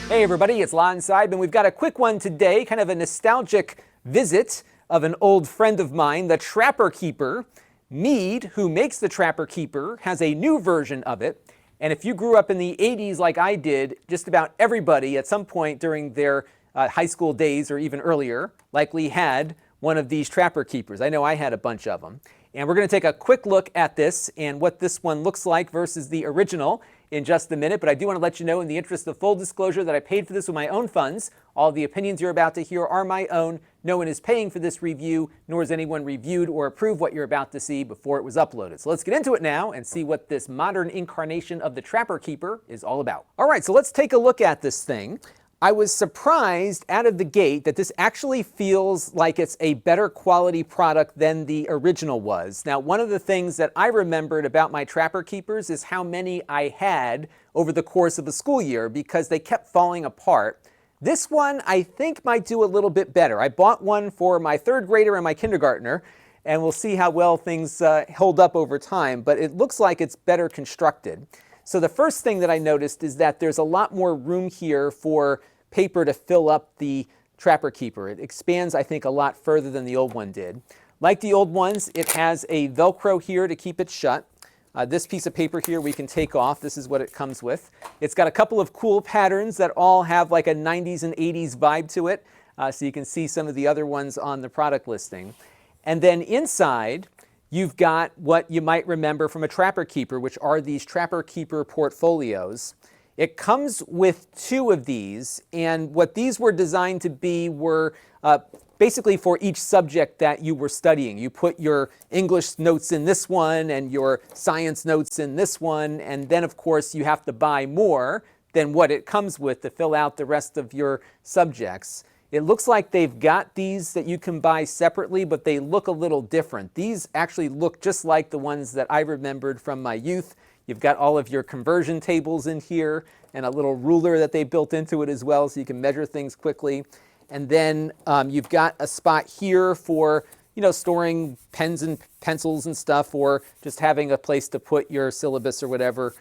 Hey everybody, it's Lon Seidman. We've got a quick one today, kind of a nostalgic visit of an old friend of mine, the Trapper Keeper. Mead, who makes the Trapper Keeper, has a new version of it. And if you grew up in the 80s like I did, just about everybody at some point during their high school days or even earlier likely had one of these Trapper Keepers. I know I had a bunch of them. And we're going to take a quick look at this and what this one looks like versus the original in just a minute. But I do want to let you know, in the interest of full disclosure, that I paid for this with my own funds. All the opinions you're about to hear are my own. No one is paying for this review, nor has anyone reviewed or approved what you're about to see before it was uploaded. So let's get into it now and see what this modern incarnation of the Trapper Keeper is all about. All right, so let's take a look at this thing. I was surprised out of the gate that this actually feels like it's a better quality product than the original was. Now, one of the things that I remembered about my Trapper Keepers is how many I had over the course of a school year because they kept falling apart. This one, I think, might do a little bit better. I bought one for my third grader and my kindergartner, and we'll see how well things hold up over time, but it looks like it's better constructed. So the first thing that I noticed is that there's a lot more room here for paper to fill up the Trapper Keeper. It expands, I think, a lot further than the old one did. Like the old ones, it has a Velcro here to keep it shut. This piece of paper here we can take off. This is what it comes with. It's got a couple of cool patterns that all have like a 90s and 80s vibe to it. So you can see some of the other ones on the product listing. And then inside, you've got what you might remember from a Trapper Keeper, which are these Trapper Keeper portfolios. It comes with two of these, and what these were designed to be were basically for each subject that you were studying. You put your English notes in this one and your science notes in this one, and then of course you have to buy more than what it comes with to fill out the rest of your subjects. It looks like they've got these that you can buy separately, but they look a little different. These actually look just like the ones that I remembered from my youth. You've got all of your conversion tables in here and a little ruler that they built into it as well, so you can measure things quickly. And then you've got a spot here for, storing pens and pencils and stuff, or just having a place to put your syllabus or whatever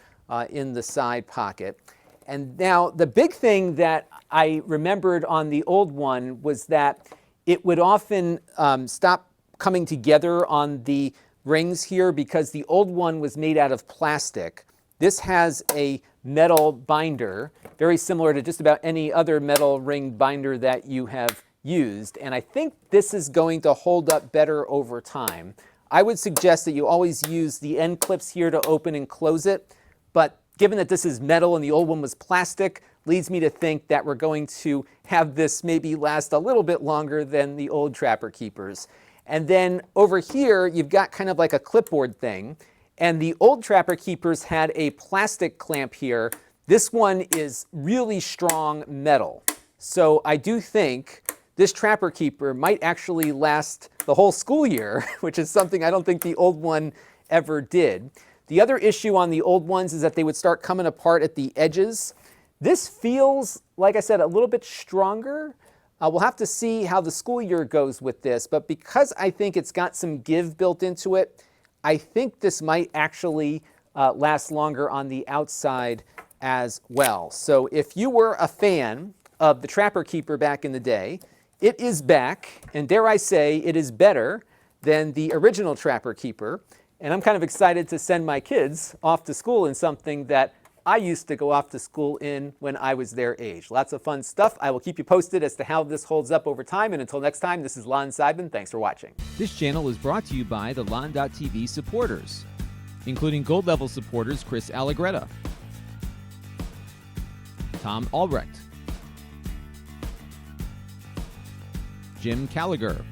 in the side pocket. And now the big thing that I remembered on the old one was that it would often stop coming together on the rings here because the old one was made out of plastic. This has a metal binder, very similar to just about any other metal ring binder that you have used. And I think this is going to hold up better over time. I would suggest that you always use the end clips here to open and close it. But given that this is metal and the old one was plastic, leads me to think that we're going to have this maybe last a little bit longer than the old Trapper Keepers. And then over here, you've got kind of like a clipboard thing. And the old Trapper Keepers had a plastic clamp here. This one is really strong metal. So I do think this Trapper Keeper might actually last the whole school year, which is something I don't think the old one ever did. The other issue on the old ones is that they would start coming apart at the edges. This feels, like I said, a little bit stronger. We'll have to see how the school year goes with this, but because I think it's got some give built into it, I think this might actually last longer on the outside as well. So if you were a fan of the Trapper Keeper back in the day, it is back, and dare I say, it is better than the original Trapper Keeper. And I'm kind of excited to send my kids off to school in something that I used to go off to school in when I was their age. Lots of fun stuff. I will keep you posted as to how this holds up over time. And until next time, this is Lon Seidman. Thanks for watching. This channel is brought to you by the Lon.TV supporters, including gold level supporters Chris Allegretta, Tom Albrecht, Jim Callagher,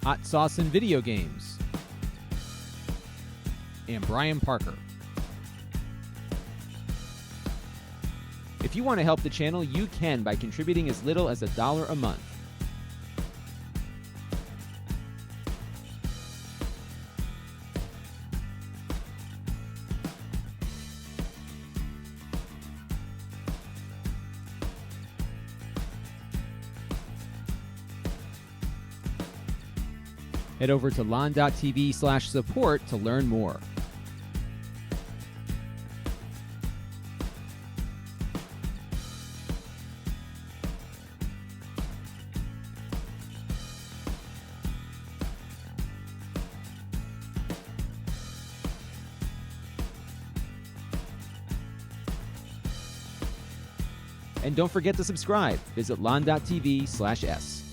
Hot Sauce and Video Games, and Brian Parker. If you want to help the channel, you can by contributing as little as $1 a month. Head over to lon.tv/support to learn more. And don't forget to subscribe. Visit lon.tv/s.